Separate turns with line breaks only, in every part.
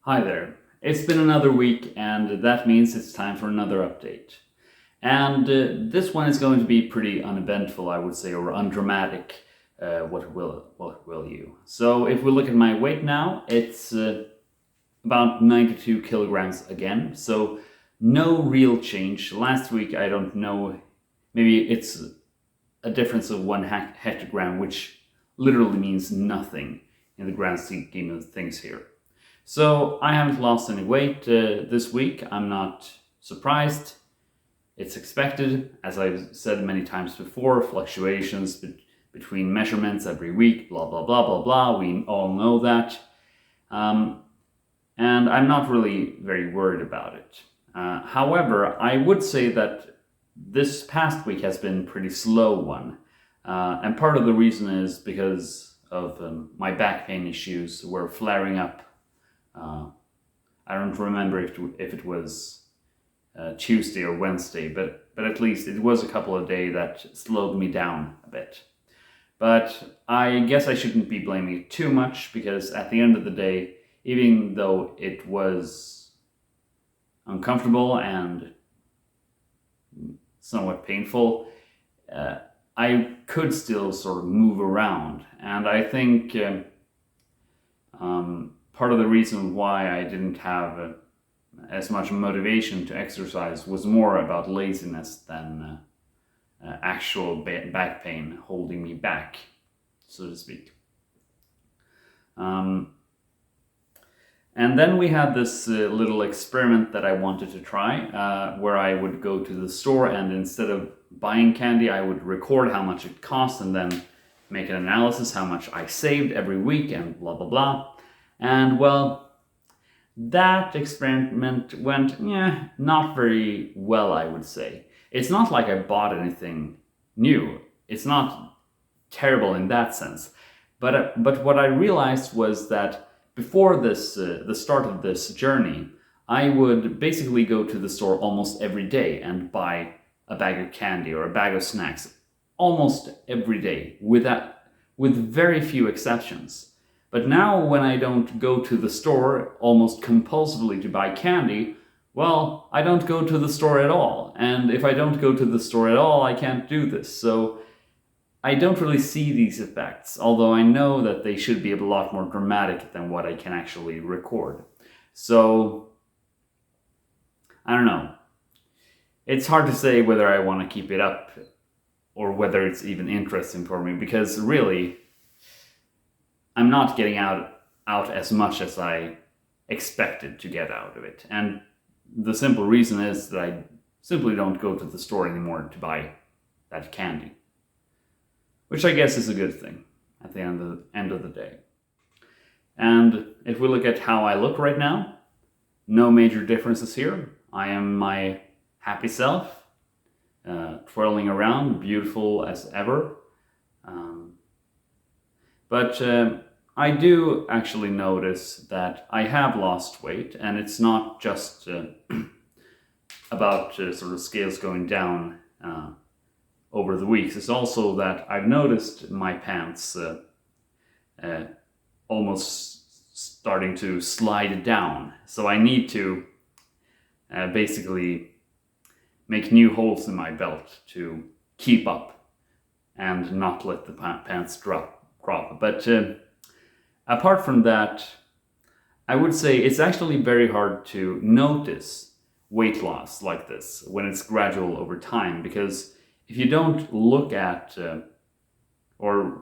Hi there. It's been another week, and that means it's time for another update. And this one is going to be pretty uneventful, I would say, or undramatic. What will you? So, if we look at my weight now, it's about 92 kilograms again. So, no real change. Last week, I don't know, maybe it's a difference of one hectogram, which literally means nothing in the grand scheme of things here. So I haven't lost any weight this week. I'm not surprised. It's expected, as I've said many times before, fluctuations between measurements every week, blah, blah, blah, blah, blah. We all know that. Um, and I'm not really very worried about it. However, I would say that this past week has been a pretty slow one. And part of the reason is because of my back pain issues were flaring up. I don't remember if it was Tuesday or Wednesday, but at least it was a couple of days that slowed me down a bit. But I guess I shouldn't be blaming it too much, because at the end of the day, even though it was uncomfortable and somewhat painful, I could still sort of move around. And I think part of the reason why I didn't have as much motivation to exercise was more about laziness than actual back pain holding me back, so to speak. And then we had this little experiment that I wanted to try, where I would go to the store and instead of buying candy, I would record how much it cost and then make an analysis how much I saved every week and blah, blah, blah. And well, that experiment went, not very well, I would say. It's not like I bought anything new. It's not terrible in that sense. But what I realized was that before the start of this journey, I would basically go to the store almost every day and buy a bag of candy or a bag of snacks almost every day, with very few exceptions. But now when I don't go to the store almost compulsively to buy candy, well, I don't go to the store at all. And if I don't go to the store at all, I can't do this. So I don't really see these effects, although I know that they should be a lot more dramatic than what I can actually record. So, I don't know. It's hard to say whether I want to keep it up or whether it's even interesting for me, because really, I'm not getting out as much as I expected to get out of it. And the simple reason is that I simply don't go to the store anymore to buy that candy, which I guess is a good thing at the end of the day. And if we look at how I look right now, no major differences here. I am my happy self, twirling around, beautiful as ever. But I do actually notice that I have lost weight, and it's not just about sort of scales going down over the weeks. It's also that I've noticed my pants almost starting to slide down. So I need to basically make new holes in my belt to keep up and not let the pants drop. But apart from that, I would say it's actually very hard to notice weight loss like this when it's gradual over time, because if you don't look at, what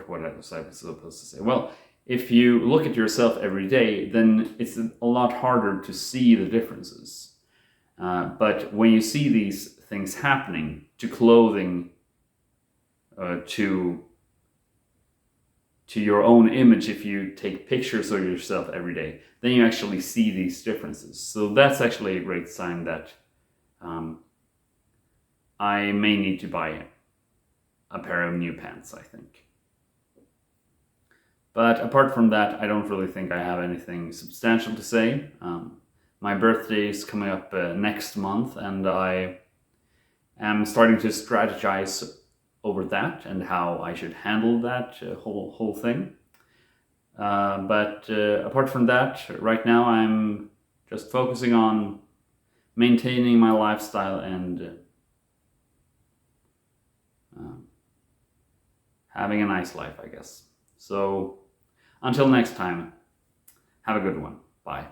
was I supposed to say? Well, if you look at yourself every day, then it's a lot harder to see the differences. But when you see these things happening to clothing, to your own image, if you take pictures of yourself every day, then you actually see these differences. So that's actually a great sign that I may need to buy a pair of new pants, I think. But apart from that, I don't really think I have anything substantial to say. My birthday is coming up next month, and I am starting to strategize over that and how I should handle that whole thing. But apart from that, right now I'm just focusing on maintaining my lifestyle and having a nice life, I guess. So until next time, have a good one. Bye.